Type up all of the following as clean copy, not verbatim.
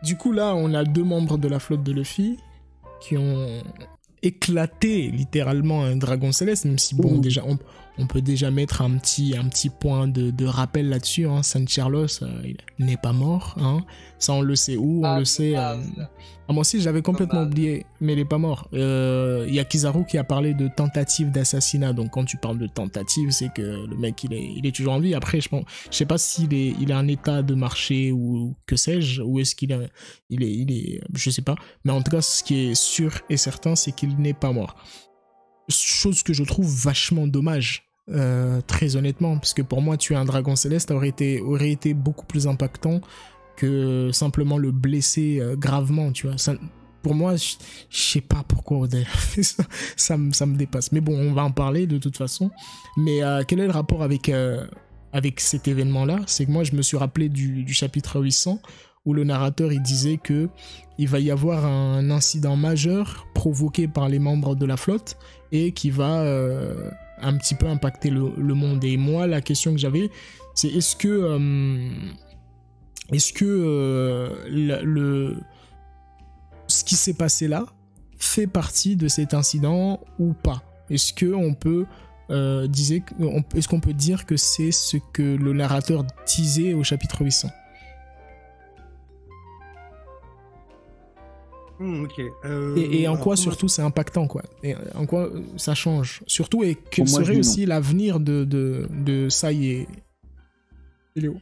Du coup, là, on a 2 membres de la flotte de Luffy qui ont éclaté littéralement un dragon céleste, même si, bon, déjà, on peut déjà mettre un petit point de rappel là-dessus. Hein. San Carlos il n'est pas mort. Hein. Ça, on le sait où? On le sait. Moi aussi, j'avais complètement oublié, mais il n'est pas mort. Il y a Kizaru qui a parlé de tentative d'assassinat. Donc, quand tu parles de tentative, c'est que le mec, il est toujours en vie. Après, je sais pas s'il est en état de marcher ou que sais-je, ou est-ce qu'il est, je sais pas. Mais en tout cas, ce qui est sûr et certain, c'est qu'il n'est pas mort. Chose que je trouve vachement dommage, très honnêtement, parce que pour moi, tuer un dragon céleste aurait été beaucoup plus impactant que simplement le blesser gravement, tu vois. Ça, pour moi, je sais pas pourquoi Oda fait ça, ça me dépasse. Mais bon, on va en parler de toute façon. Mais quel est le rapport avec cet événement-là? C'est que moi, je me suis rappelé du chapitre 800, où le narrateur, il disait que il va y avoir un incident majeur provoqué par les membres de la flotte et qui va un petit peu impacter le monde. Et moi, la question que j'avais, c'est est-ce que ce qui s'est passé là fait partie de cet incident ou pas? Est-ce qu'on peut est-ce qu'on peut dire que c'est ce que le narrateur disait au chapitre 800? Ok. Et en quoi surtout c'est impactant, quoi? Et en quoi ça change? Surtout, et quel serait aussi l'avenir de Sai et Léo?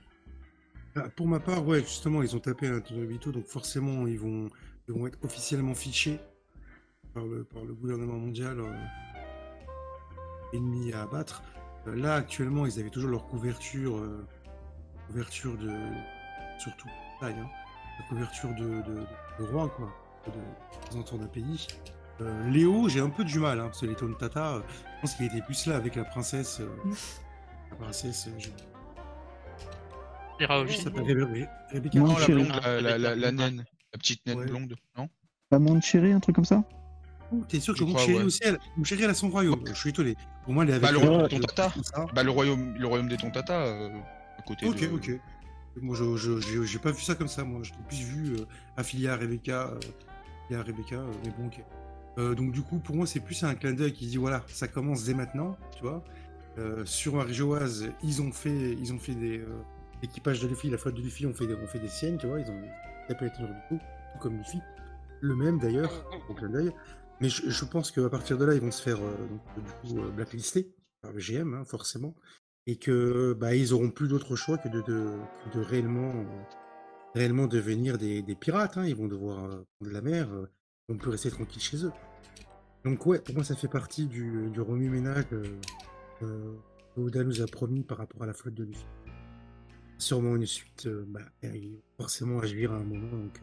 Pour ma part, ouais, justement, ils ont tapé à Toribito, donc forcément, ils vont être officiellement fichés par le gouvernement mondial ennemi à abattre. Là, actuellement, ils avaient toujours leur couverture de... Surtout, taille, hein, la couverture de roi, quoi, de représentant d'un pays. Léo, j'ai un peu du mal, hein, parce que les Tontata, je pense qu'il était plus là avec la princesse... Rebecca. Non, la blonde, la naine. La petite naine blonde, non? La Monchéri, un truc comme ça? T'es sûr que Monchéri aussi, Monchéri, elle a son royaume. Je suis étonné. Pour moi, elle est avec le royaume des Tontata. Le royaume des Tontata, à côté de... Ok. Moi, j'ai pas vu ça comme ça, moi. Je l'ai plus vu affilié à Rebecca. Mais bon, ok. Donc, du coup, pour moi, c'est plus un clin d'œil qui dit, voilà, ça commence dès maintenant, tu vois. Sur Marijoise, ils ont fait des... L'équipage de Luffy, la flotte de Luffy ont fait des siennes, tu vois, ils ont tapé la tenue du coup, tout comme Luffy. Le même d'ailleurs, au clin d'œil. Mais je pense qu'à partir de là, ils vont se faire blacklister par le GM, hein, forcément. Et que ils auront plus d'autre choix que de réellement devenir des pirates. Hein. Ils vont devoir prendre de la mer, on peut rester tranquille chez eux. Donc ouais, pour moi, ça fait partie du remue-ménage que Oda nous a promis par rapport à la flotte de Luffy. Sûrement une suite, forcément agir à un moment. Donc,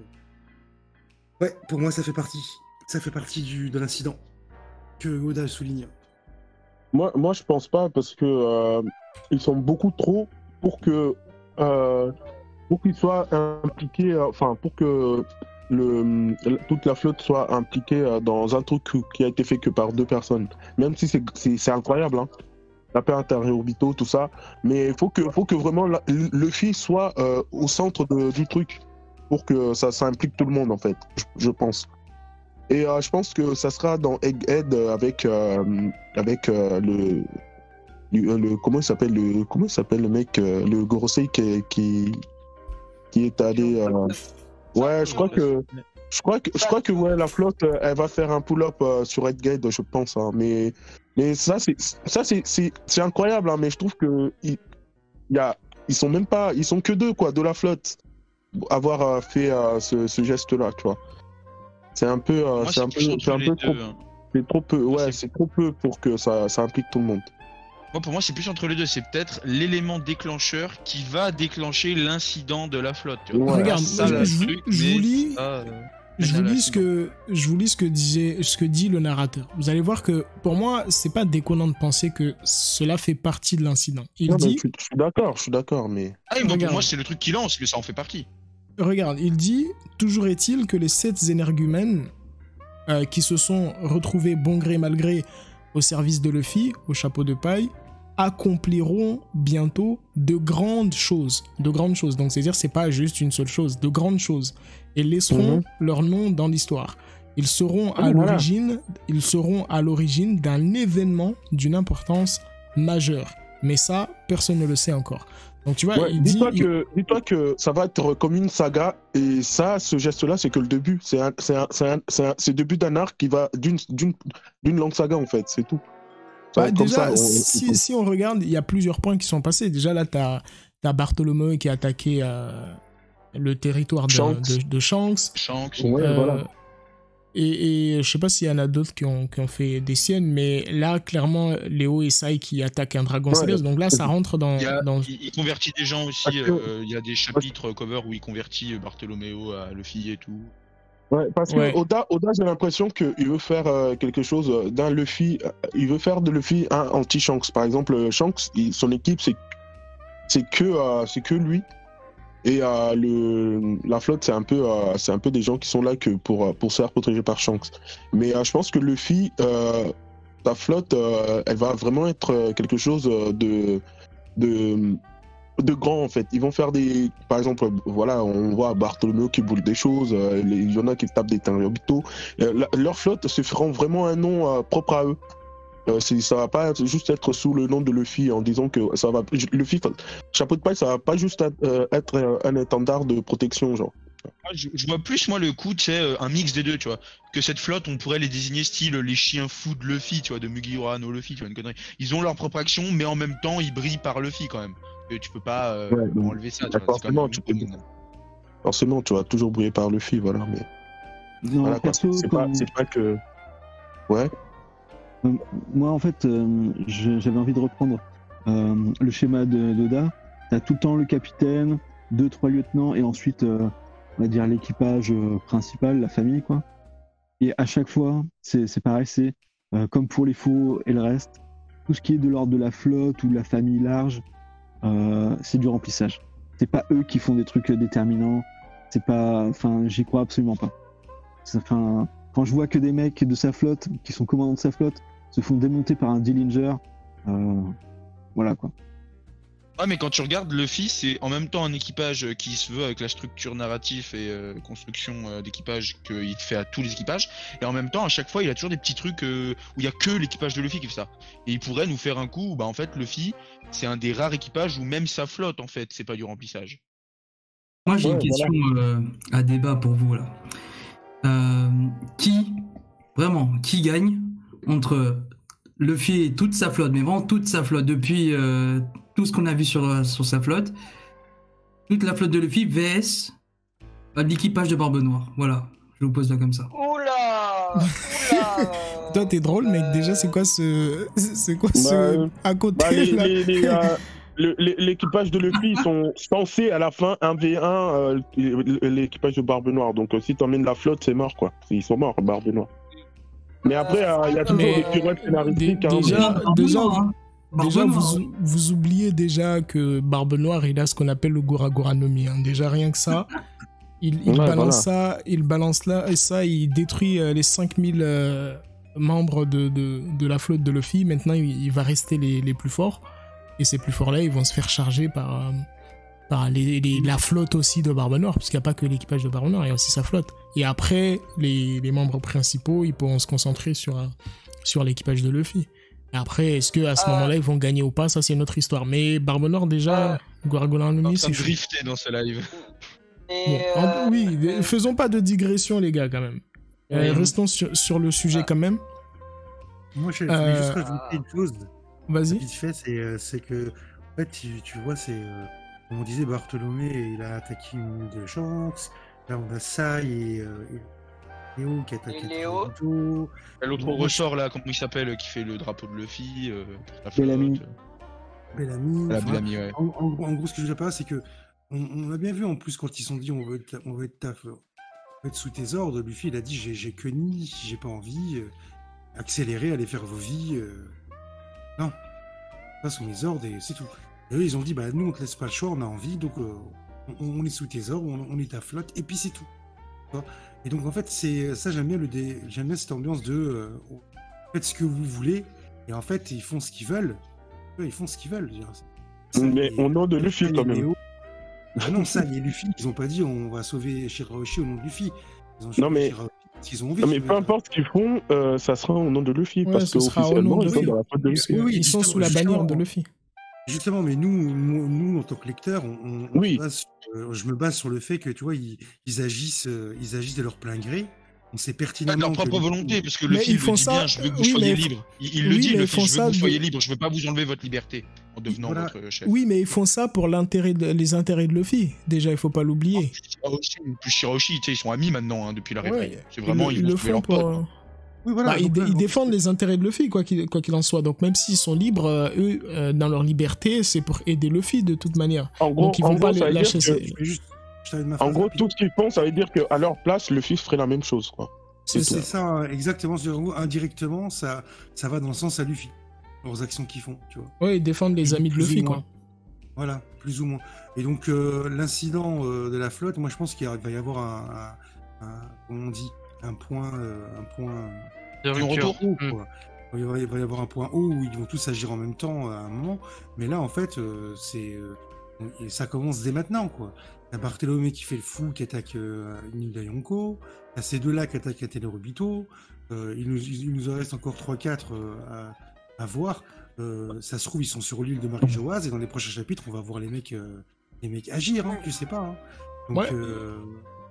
ouais, pour moi, ça fait partie de l'incident que Oda souligne. Moi, je pense pas parce que ils sont beaucoup trop pour qu'ils soient impliqués, pour que toute la flotte soit impliquée dans un truc qui a été fait que par 2 personnes. Même si c'est incroyable, hein. La paix interorbitaux, tout ça, mais faut que vraiment Luffy soit au centre du truc pour que ça implique tout le monde en fait, je pense. Et je pense que ça sera dans Egghead avec le comment il s'appelle le mec, le Gorosei qui est allé. Ouais, je crois que ouais, la flotte elle va faire un pull-up sur Egghead, je pense, hein, mais ça c'est incroyable, hein, mais je trouve que ils sont même pas, ils sont que 2 quoi de la flotte avoir fait ce geste là, tu vois. C'est un peu trop peu, ouais, c'est trop peu pour que ça implique tout le monde. Moi, pour moi, c'est plus entre les deux. C'est peut-être l'élément déclencheur qui va déclencher l'incident de la flotte. Tu vois. Ouais. Regarde, je vous lis ce que dit le narrateur. Vous allez voir que pour moi, c'est pas déconnant de penser que cela fait partie de l'incident. Je suis d'accord, mais. Pour moi, c'est le truc qui lance, mais ça en fait partie. Regarde, il dit toujours est-il que les 7 énergumènes qui se sont retrouvés bon gré mal gré au service de Luffy, au chapeau de paille, accompliront bientôt de grandes choses. De grandes choses. Donc, c'est-à-dire, c'est pas juste une seule chose, de grandes choses. Et laisseront leur nom dans l'histoire. Ils seront à l'origine d'un événement d'une importance majeure. Mais ça, personne ne le sait encore. Donc, tu vois, dis-toi que ça va être comme une saga, et ça, ce geste-là, c'est que le début. C'est le début d'un arc qui va d'une longue saga, en fait, c'est tout. Déjà, si on regarde, il y a plusieurs points qui sont passés. Déjà, là, t'as Bartholomew qui a attaqué le territoire de Shanks. Voilà. Et je sais pas s'il y en a d'autres qui ont fait des siennes, mais là, clairement, Léo et Sai qui attaquent un dragon céleste. Donc là, ça rentre dans... Il convertit des gens aussi. Il y a des chapitres cover où il convertit Bartholomew à Luffy et tout. Ouais, parce que Oda, j'ai l'impression qu'il veut faire quelque chose d'un Luffy. Il veut faire de Luffy un anti-Shanks. Par exemple, Shanks, son équipe, c'est que lui. Et la flotte, c'est un peu des gens qui sont là que pour se faire protéger par Shanks. Mais je pense que Luffy, sa flotte, elle va vraiment être quelque chose de grand, en fait. Ils vont faire par exemple, voilà, on voit Bartholomew qui boule des choses, il y en a qui tapent des Tenryubito. Leur flotte se feront vraiment un nom propre à eux. Ça va pas juste être sous le nom de Luffy en disant que ça va. Luffy, chapeau de paille, ça va pas juste être un étendard de protection, genre. Je vois plus, moi, le coup, tu sais, un mix des deux, tu vois. Que cette flotte, on pourrait les désigner style les chiens fous de Luffy, tu vois, de Mugiwara no Luffy, tu vois, une connerie. Ils ont leur propre action, mais en même temps, ils brillent par Luffy quand même. Et tu peux pas enlever ça, tu vois. Forcément, tu vas toujours briller par Luffy, voilà. Mais non, voilà, perso, c'est pas que. Ouais. Moi, en fait, j'avais envie de reprendre le schéma d'Oda. T'as tout le temps le capitaine, 2-3 lieutenants, et ensuite, on va dire l'équipage principal, la famille, quoi. Et à chaque fois, c'est pareil, c'est comme pour les faux et le reste, tout ce qui est de l'ordre de la flotte ou de la famille large, c'est du remplissage. C'est pas eux qui font des trucs déterminants. C'est pas, enfin, j'y crois absolument pas. Enfin, quand je vois que des mecs de sa flotte, qui sont commandants de sa flotte, se font démonter par un Dillinger, voilà quoi. Ouais, mais quand tu regardes Luffy, c'est en même temps un équipage qui se veut avec la structure narrative et construction d'équipage qu'il fait à tous les équipages, et en même temps, à chaque fois, il a toujours des petits trucs où il y a que l'équipage de Luffy qui fait ça. Et il pourrait nous faire un coup où, bah, en fait, Luffy, c'est un des rares équipages où même sa flotte, en fait, c'est pas du remplissage. Moi, j'ai une question à débat pour vous, là. Qui gagne entre Luffy et toute sa flotte, mais vraiment toute sa flotte, depuis tout ce qu'on a vu sur sa flotte, toute la flotte de Luffy vs l'équipage de Barbe Noire. Voilà, je vous pose là comme ça. Oula. Toi, t'es drôle, mec. Déjà, c'est quoi ce à côté là L'équipage de Luffy, ils sont censés à la fin 1v1 l'équipage de Barbe Noire. Donc si t'emmènes la flotte, c'est mort, quoi. Ils sont morts, Barbe Noire. Mais après, il y a toujours des pirouettes scénaristiques. Déjà, vous oubliez déjà que Barbe Noire, il a ce qu'on appelle le Gora Gora no Mi. Hein. Déjà, rien que ça, il balance ça, il balance là, et ça, il détruit les 5000 membres de la flotte de Luffy. Maintenant, il va rester les plus forts. Et ces plus forts-là, ils vont se faire charger par la flotte aussi de Barbe Noire, parce qu'il n'y a pas que l'équipage de Barbe Noire, il y a aussi sa flotte. Et après, les membres principaux, ils pourront se concentrer sur l'équipage de Luffy. Et après, est-ce qu'à ce moment-là, ils vont gagner ou pas? Ça, c'est une autre histoire. Mais Barbe Noire, déjà, Gora Gora no Mi, c'est chaud. Drifter dans ce live. Bon, oui, faisons pas de digression, les gars, quand même. Restons sur le sujet, quand même. Moi, je voulais juste rajouter une chose. Vas-y. Vite fait, c'est que, en fait, tu vois, c'est. Comme on disait, Bartholomew, il a attaqué une de Shanks. Là, on a Sai et Léo qui attaque Naruto. L'autre ressort, là, comment il s'appelle, qui fait le drapeau de Luffy. Bellamy. Bellamy, ouais. En gros, ce que je veux dire par là, c'est que on a bien vu, en plus, quand ils se sont dit on veut être sous tes ordres, Luffy, il a dit j'ai que ni, j'ai pas envie, accélérez, allez faire vos vies. Non, ça sont mes ordres et c'est tout. Et eux, ils ont dit, bah nous, on te laisse pas le choix, on a envie, donc on est sous tes ordres, on est ta flotte, et puis c'est tout. Et donc, en fait, c'est ça, j'aime bien cette ambiance de faites ce que vous voulez, et en fait, ils font ce qu'ils veulent, Ils font ce qu'ils veulent. Je veux dire. Mais au nom de Luffy, quand même. Ah non, ça, les Luffy, ils ont pas dit on va sauver Shirahoshi au nom de Luffy. Ils ont Non, mais- Shirahoshi parce qu'ils ont envie. Non, mais peu importe ce qu'ils font, ça sera au nom de Luffy. Ouais, parce ce sera au nom qu'officiellement, de ils sont Luffy. dans la faute de Parce Luffy. que Oui, ils sont sous la bannière de Luffy. Justement, mais nous en tant que lecteurs, on Oui. se base je me base sur le fait que tu vois, ils agissent de leur plein gré. On sait Ouais, de pertinemment leur propre que volonté, parce que Mais Luffy ils le font dit ça- bien, je veux que vous oui, soyez mais- libres. Il le oui, dit, mais ils Luffy, font je veux ça que vous soyez de- libres, je veux pas vous enlever votre liberté en devenant Voilà. votre chef. Oui, mais ils font ça pour les intérêts de Luffy. Déjà, il faut pas l'oublier. Plus Shirahoshi, tu sais, ils sont amis maintenant, hein, depuis la réveil. Ouais, C'est vraiment, ils le vont sauver font leur pour. pote. Oui, voilà. Bah, donc là, ils défendent les intérêts de Luffy, quoi qu'il en soit. Donc, même s'ils sont libres, eux, dans leur liberté, c'est pour aider Luffy de toute manière. En gros, Donc, ils vont pas ça veut dire lâcher. que- je vais juste- je termine ma En phrase gros, rapide. tout ce qu'ils font, ça veut dire qu'à leur place, Luffy ferait la même chose, quoi. C'est C'est ça. ça, hein, exactement. En gros, indirectement, ça va dans le sens à Luffy. Leurs actions qu'ils font, tu vois. Ouais, ils défendent les amis de Plus ou Luffy, moins. quoi. Voilà, plus ou moins. Et donc, l'incident de la flotte, moi, je pense qu'il va y avoir comment on dit, un point De rupture. haut, Mm. quoi. Il va y avoir un point haut où ils vont tous agir en même temps à un moment. Mais là, en fait, ça commence dès maintenant, quoi. T'as Barthélemy qui fait le fou, qui attaque Inuda Yonko. T'as ces deux-là qui attaquent Atélorubito. Il nous en reste encore 3-4 à voir. Ça se trouve, ils sont sur l'île de Marie-Joase et dans les prochains chapitres, on va voir les mecs agir, hein, tu sais pas. Hein. Donc, Ouais.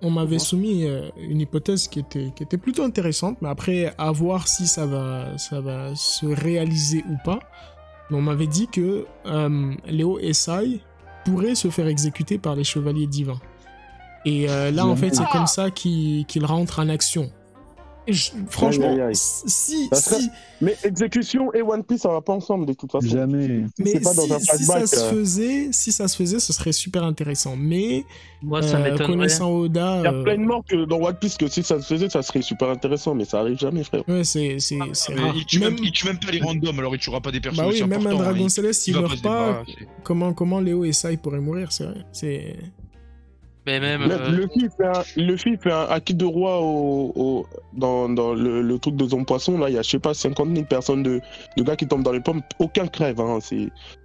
On m'avait soumis une hypothèse qui était plutôt intéressante, mais après, à voir si ça va se réaliser ou pas. Mais on m'avait dit que Léo Esai pourrait se faire exécuter par les chevaliers divins. Et là, en fait, c'est comme ça qu'il rentre en action. Et franchement, Aïe, aïe, aïe. si, Ça serait- Mais exécution et One Piece, ça va pas ensemble de toute façon. Jamais. mais c'est pas dans un si ça flashback, se faisait, ce serait super intéressant. Mais Moi, ça m'étonnerait. connaissant Oda, Il y a plein de morts que dans One Piece que si ça se faisait, ça serait super intéressant, mais ça arrive jamais, frère. ouais, c'est Mais rare. il tue même pas les randoms, alors il tuera pas des persos Bah oui, aussi même un importants, hein. dragon céleste, il va meurt se pas. débarrasser. Comment Léo et Sai pourraient mourir, c'est vrai. C'est Mais même. Luffy fait un acquis de roi dans le truc de Zone Poisson. Là, il y a, je sais pas, 50 000 personnes de gars qui tombent dans les pommes. Aucun crève. Hein,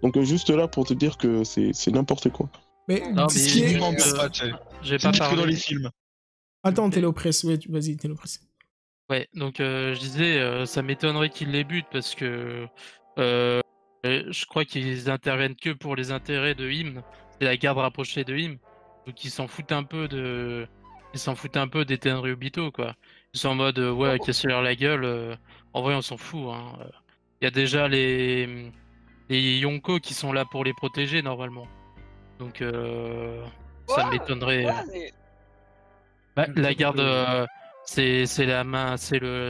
donc, juste là pour te dire que c'est n'importe quoi. mais Non, ce mais qui est- Vraiment pas, tu sais. J'ai C'est pas que dans parlé. les films. Attends, Télépresse, ouais, vas-y, Télépresse. Ouais, donc je disais, ça m'étonnerait qu'ils les butent parce que je crois qu'ils interviennent que pour les intérêts de Hymne. C'est la garde rapprochée de Hymne. Donc ils s'en foutent un peu des Tenryubito, quoi. Ils sont en mode ouais, cassez-leur la gueule. En vrai, on s'en fout. Hein. Il y a déjà les Yonko qui sont là pour les protéger normalement. Donc ça m'étonnerait. Bah, la garde, c'est la main,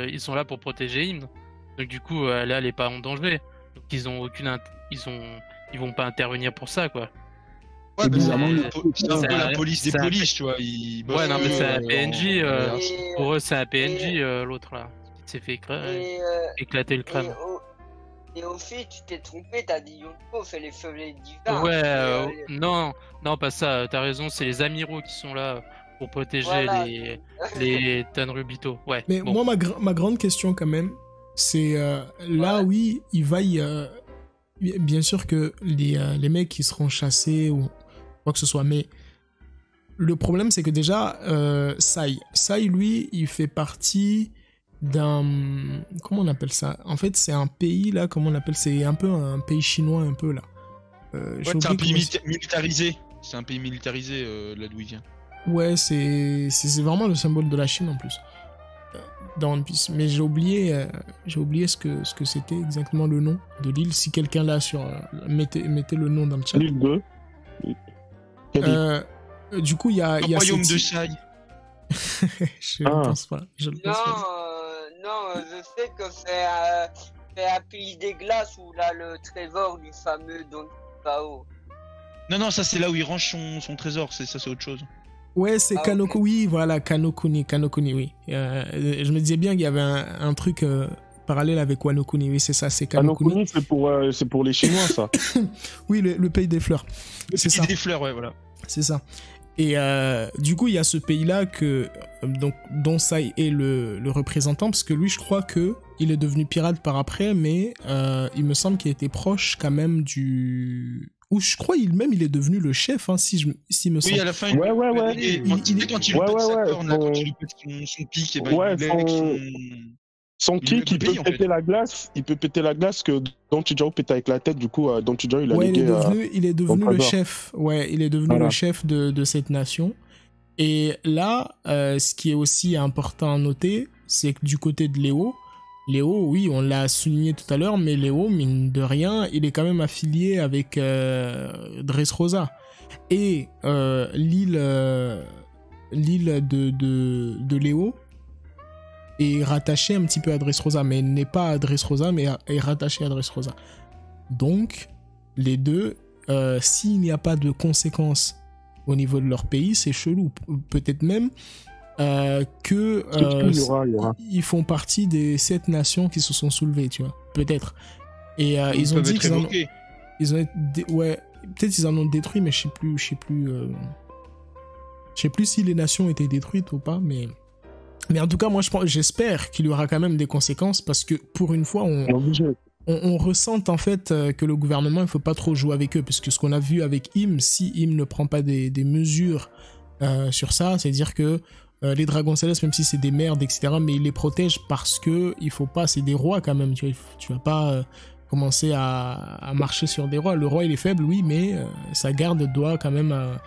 ils sont là pour protéger Hymne. Donc du coup, là, elle est pas en danger. Donc ils vont pas intervenir pour ça, quoi. Ouais, mais bizarrement, c'est un peu la police des c'est un- polices, tu vois. Ils bossent Ouais, non, mais c'est un en- PNJ. en- Pour eux, c'est un PNJ, l'autre là. Qui s'est fait éclater le crâne. Et au fait, tu t'es trompé, t'as dit Yonko fait les feuilles divins. Ouais, non, pas ça. T'as raison, c'est les amiraux qui sont là pour protéger Voilà. les Tenryubito. Ouais. Mais bon. moi, ma grande question, quand même, c'est là, oui, il va y. Bien sûr que les mecs qui seront chassés ou quoi que ce soit, mais le problème, c'est que déjà, Sai, lui, il fait partie d'un. Comment on appelle ça? En fait, c'est un pays, là, comment on appelle? C'est un peu un pays chinois, un peu, là. J'ai Ouais, c'est un oublié pays comment militarisé. C'est un pays militarisé, là d'où il vient. Ouais, c'est vraiment le symbole de la Chine en plus. Dans One Piece. Mais j'ai oublié ce que c'était exactement le nom de l'île. Si quelqu'un l'a sur. Mettez le nom dans le chat. L'île 2. Du coup, il y a. Le il y a royaume cette- de Sai. Je ne pense pas. Je ne Non, pense pas. je sais que c'est un pays des glaces où là le trésor du fameux Don Pao. Non, ça c'est là où il range son trésor. Ça c'est autre chose. Ouais, c'est Ah, Kanoko. ok. Oui, voilà, Kanokuni, oui. Je me disais bien qu'il y avait un truc parallèle avec Wano-kuni. Oui, c'est ça, c'est Kanokuni. Kanokuni, c'est pour les Chinois, ça. Oui, le pays des fleurs. Le C'est pays ça. des fleurs, ouais, voilà. C'est ça. Et du coup, il y a ce pays-là que donc dont Sai est le représentant, parce que lui, je crois que il est devenu pirate par après, mais il me semble qu'il était proche quand même du... Ou je crois il est devenu le chef, hein, s'il me semble. Oui, à la fin, Ouais. quand il lui pète sa corne, là, quand son- il lui pète son pic, et ben, Ouais, il est avec son son... Il kick, le il peut paye, en fait. péter la glace. Il peut péter la glace que Don Chijao pète avec la tête. Du coup, Don Chijao, il a Ouais, légué. il est devenu le Trésor. chef. Ouais, il est devenu Voilà. le chef de cette nation. Et là, ce qui est aussi important à noter, c'est que du côté de Léo, oui, on l'a souligné tout à l'heure, mais Léo, mine de rien, il est quand même affilié avec Dressrosa. Et l'île de Léo est rattachée un petit peu à Dressrosa, mais n'est pas à Dressrosa, mais est rattachée à Dressrosa. Donc, les deux, s'il n'y a pas de conséquences au niveau de leur pays, c'est chelou. Peut-être même que Il y aura. ils font partie des 7 nations qui se sont soulevées, tu vois. Peut-être. Et ils ont peuvent dit être qu'ils en ont... évoqués. Ouais, peut-être ils en ont détruit, mais je sais plus si les nations étaient détruites ou pas, mais en tout cas, moi, j'espère qu'il y aura quand même des conséquences, parce que pour une fois, on ressent en fait que le gouvernement, il faut pas trop jouer avec eux, parce que ce qu'on a vu avec Im, si Im ne prend pas des mesures sur ça, c'est-à-dire que les dragons célestes, même si c'est des merdes, etc., mais ils les protègent parce que il faut pas, c'est des rois quand même, tu vas pas commencer à marcher sur des rois. Le roi, il est faible, oui, mais sa garde doit quand même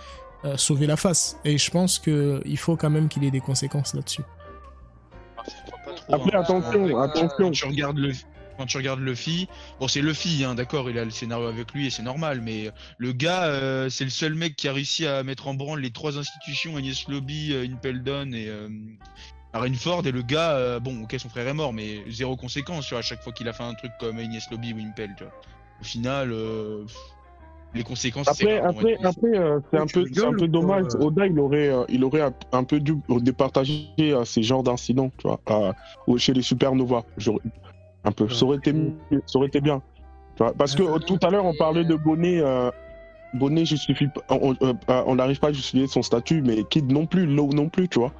sauver la face. Et je pense qu'il faut quand même qu'il ait des conséquences là-dessus. Après, attention. Quand tu regardes Luffy, bon, c'est Luffy, hein, d'accord, il a le scénario avec lui et c'est normal, mais le gars, c'est le seul mec qui a réussi à mettre en branle les 3 institutions, Enies Lobby, Impel Down et Marineford, et le gars, bon, ok, son frère est mort, mais zéro conséquence, tu vois, à chaque fois qu'il a fait un truc comme Enies Lobby ou Impel, tu vois. Au final, les conséquences, Après, c'est un peu dommage. Oda, il aurait un peu dû départager ces genres d'incidents, tu vois, chez les Supernova. Un peu, ça aurait été bien. Tu vois, parce que tout à l'heure, on parlait de Bonnet. Bonnet justifie, on n'arrive pas à justifier son statut, mais Kid non plus, Law non plus, tu vois.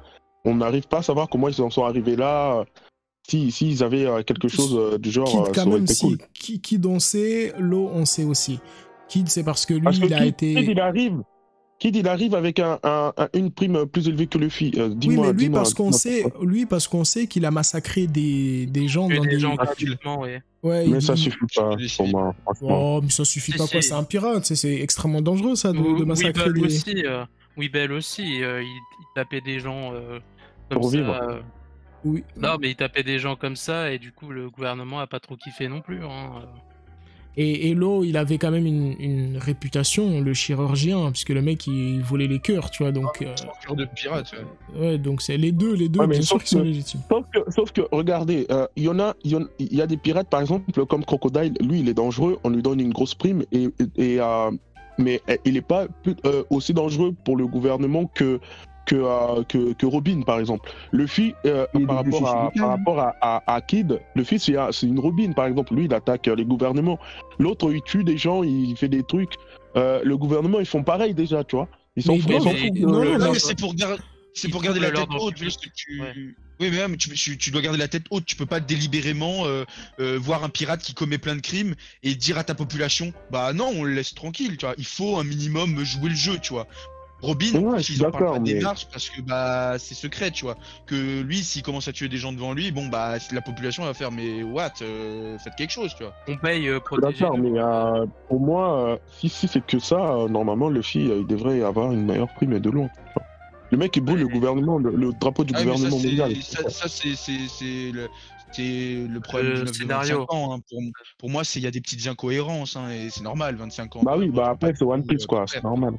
On n'arrive pas à savoir comment ils en sont arrivés là. S'ils avaient quelque chose du genre, Kid, ça quand aurait même, été si. cool. Kid, on sait, Law, on sait aussi. Kid, c'est parce que lui, Parce que il a été... Kid, il arrive avec une prime plus élevée que Luffy. Oui, mais lui, parce qu'on sait qu'il a massacré des gens dans des... gens gratuitement, oui. Ouais, mais ça suffit pas pour moi, franchement. Oh, mais ça suffit pas, quoi, c'est un pirate, c'est extrêmement dangereux, ça, de massacrer Weebel des... aussi, Weebel aussi, il tapait des gens comme Pour ça. vivre. Oui. Non, mais il tapait des gens comme ça, et du coup, le gouvernement a pas trop kiffé non plus. Hein. Et Law, il avait quand même une réputation, le chirurgien, puisque le mec, il volait les cœurs, tu vois, donc... cœur de pirate, ouais, donc c'est les deux, Ouais, bien sûr qu'ils sont légitimes. Sauf que regardez, il y a des pirates, par exemple, comme Crocodile, lui, il est dangereux, on lui donne une grosse prime, mais il n'est pas aussi dangereux pour le gouvernement que Robin, par exemple. Luffy, par rapport à Kid, Luffy, c'est une Robin, par exemple. Lui, il attaque les gouvernements. L'autre, il tue des gens, il fait des trucs. Le gouvernement, ils font pareil déjà, tu vois. Ils s'en foutent. Non, mais c'est pour garder la tête haute. Oui, mais même, tu dois garder la tête haute. Tu peux pas délibérément voir un pirate qui commet plein de crimes et dire à ta population, bah non, on le laisse tranquille, tu vois. Il faut un minimum jouer le jeu, tu vois. Robin, ils en parlent pas des marches parce que bah c'est secret, tu vois. Que lui, s'il commence à tuer des gens devant lui, bon bah la population va faire mais what, faites quelque chose, tu vois. On paye protéger. D'accord, mais pour moi, si c'est que ça, normalement, Luffy, il devrait avoir une meilleure prime et de loin. Le mec, il boule le gouvernement, le drapeau du gouvernement mondial. Ça, c'est le problème du scénario. 25 ans, hein. Pour moi, il y a des petites incohérences, hein, et c'est normal, 25 ans. Bah oui, bah après, c'est One Piece, quoi, c'est normal.